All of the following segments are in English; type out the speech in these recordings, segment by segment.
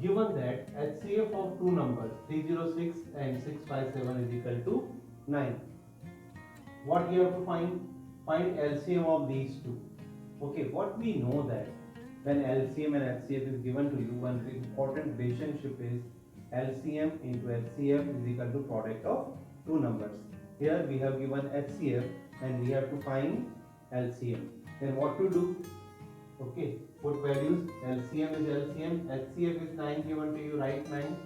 Given that HCF of two numbers 306 and 657 is equal to 9, what you have to find LCM of these two. Okay, what we know that when LCM and HCF is given to you, one important relationship is LCM into HCF is equal to product of two numbers. Here we have given HCF and we have to find LCM. Then what to do? Okay, put values. LCM is LCM, HCF is 9 given to you, write 9.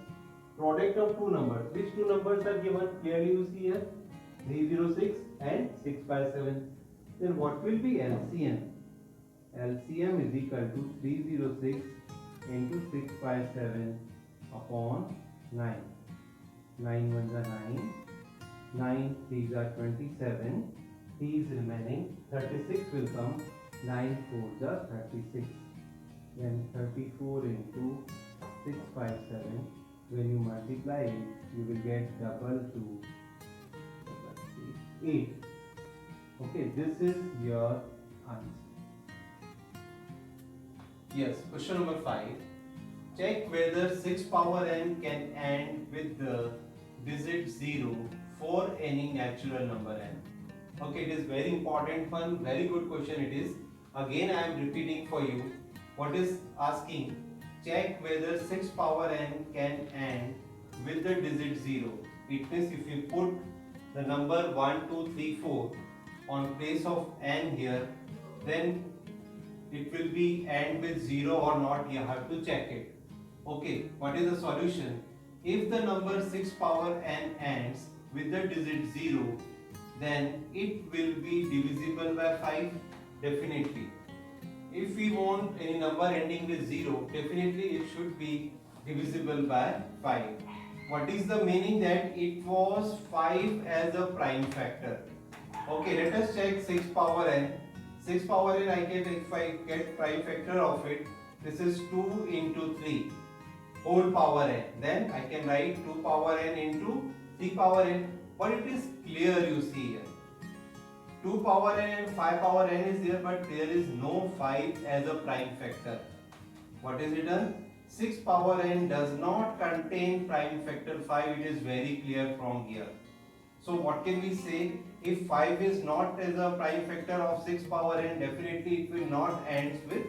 Product of two numbers. Which two numbers are given? Clearly you see here 306 and 657. Then what will be LCM? LCM is equal to 306 into 657 upon 9. 9 ones are 9, 9 3s are 27, 3 is remaining, 36 will come, 9 4s are 36. Then 34 into 657, when you multiply it, you will get double 2, 8. Okay, this is your answer. Yes, question number 5. Check whether 6 power n can end with the digit 0 for any natural number n. Okay, it is very important one, very good question it is. Again I am repeating for you. What is asking? Check whether 6 power n can end with the digit 0. It means if you put the number 1, 2, 3, 4 on place of n here, then it will be end with 0 or not, you have to check it. Okay, what is the solution? If the number 6 power n ends with the digit 0, then it will be divisible by 5, definitely. If we want any number ending with 0, definitely it should be divisible by 5. What is the meaning? That it was 5 as a prime factor. Okay, let us check 6 power n. 6 power n, I can, if I get prime factor of it, this is 2 into 3 whole power n. Then I can write 2 power n into 3 power n. But it is clear, you see here. 2 power n and 5 power n is there, but there is no 5 as a prime factor. What is written? 6 power n does not contain prime factor 5. It is very clear from here. So what can we say? If 5 is not as a prime factor of 6 power n, definitely it will not end with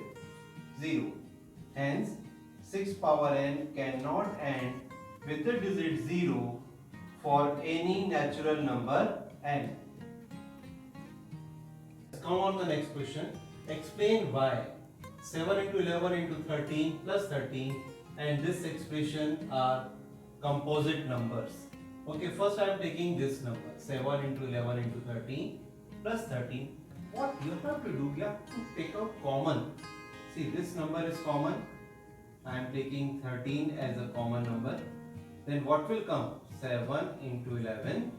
0. Hence, 6 power n cannot end with the digit 0 for any natural number n. Let's come on the next question. Explain why 7 into 11 into 13 plus 13 and this expression are composite numbers. Okay, first I am taking this number 7 into 11 into 13 plus 13. What you have to do, you have to take out common. See, this number is common. I am taking 13 as a common number. Then what will come? 7 into 11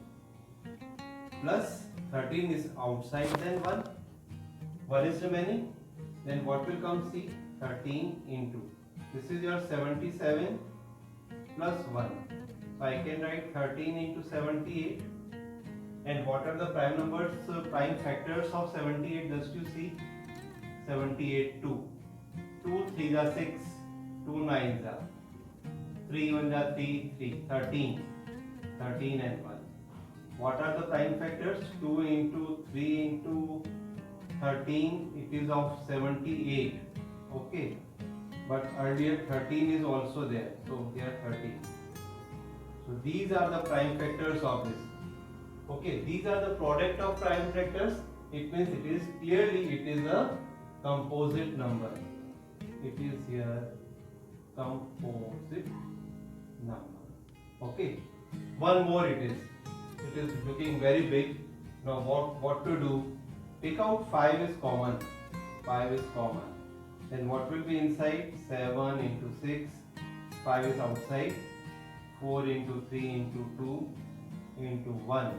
plus 13 is outside, then 1. 1 is remaining. Then what will come? See, 13 into. This is your 77 plus 1. So I can write 13 into 78. And what are the prime numbers, prime factors of 78? Just you see, 78, 2. 2 3s are 6, 2 9s are 3 1s are 3, 3, 13. 13 and 1. What are the prime factors? 2 into 3 into 13, it is of 78. Okay. But earlier 13 is also there. So here 13. So these are the prime factors of this. Okay. These are the product of prime factors. It means it is clearly it is a composite number. It is here composite number. Okay. One more it is. It is looking very big. Now what to do? Pick out 5 is common. 5 is common. Then what will be inside? 7 into 6. 5 is outside. 4 into 3 into 2 into 1.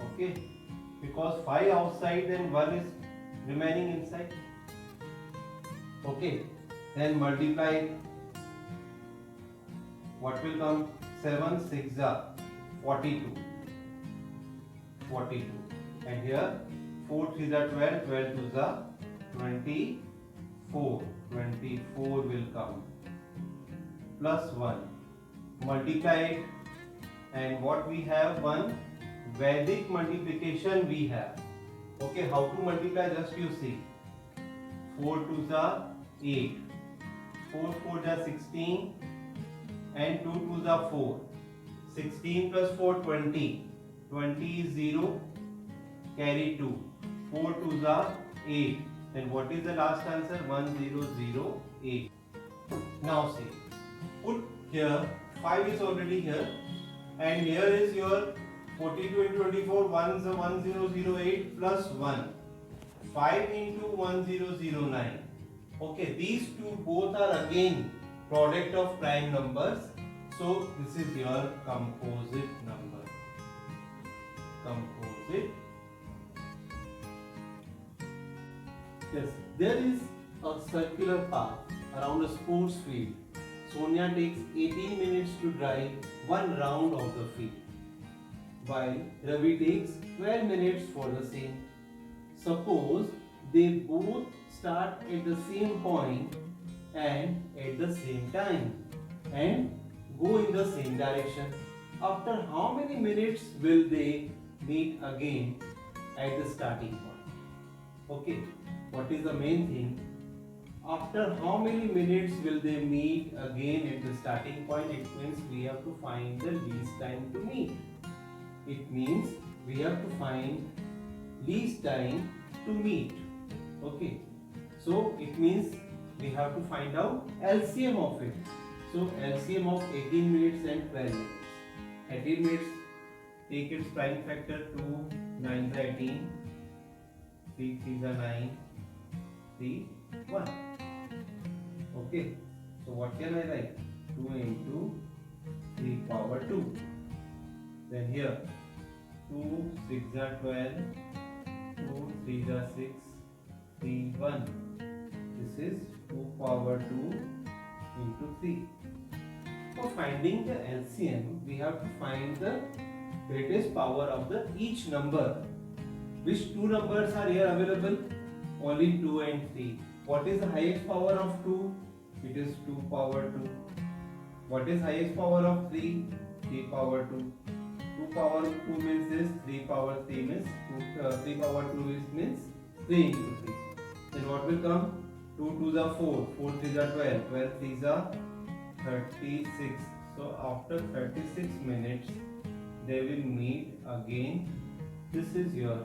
Okay. Because 5 outside, then 1 is remaining inside. Okay. Then multiply. What will come? 7 6 are 42. 42. And here 4 3s are 12, 12 2s are 24. 4, 24 will come, plus 1, multiply it, and what we have, one Vedic multiplication we have. Okay, how to multiply, just you see. 4 2s are 8, 4 4s are 16, and 2 2s are 4. 16 plus 4, 20. 20 is 0, carry 2. 4 2s are 8. Then what is the last answer? 1008. Now see, put here, 5 is already here, and here is your 42 into 24, 1008 plus 1. 5 into 1009. Okay, these two both are again product of prime numbers. So this is your composite number. Composite. Yes, there is a circular path around a sports field. Sonia takes 18 minutes to drive one round of the field, while Ravi takes 12 minutes for the same. Suppose they both start at the same point and at the same time and go in the same direction. After how many minutes will they meet again at the starting point? Okay, what is the main thing? After how many minutes will they meet again at the starting point? It means we have to find the least time to meet. It means we have to find least time to meet. Okay, so it means we have to find out LCM of it. So LCM of 18 minutes and 12 minutes. 18 minutes, take its prime factor, 2 9s are 18, 3 3s are 9, 3 1. Okay, so what can I write? 2 into 3 power 2. Then here 2 6 are 12, 2 3s are 6, 3 1. This is 2 power 2 into 3. For finding the LCM, we have to find the greatest power of the each number. Which two numbers are here available? Only 2 and 3. What is the highest power of 2? It is 2 power 2. What is highest power of 3? 3 power 2. 2 power 2 means this, 3 power 3 means 3 power 2 means 3 into 3. Then what will come? 2 2s are 4, 4 3s are 12, 12 3s are 36. So after 36 minutes they will meet again. This is your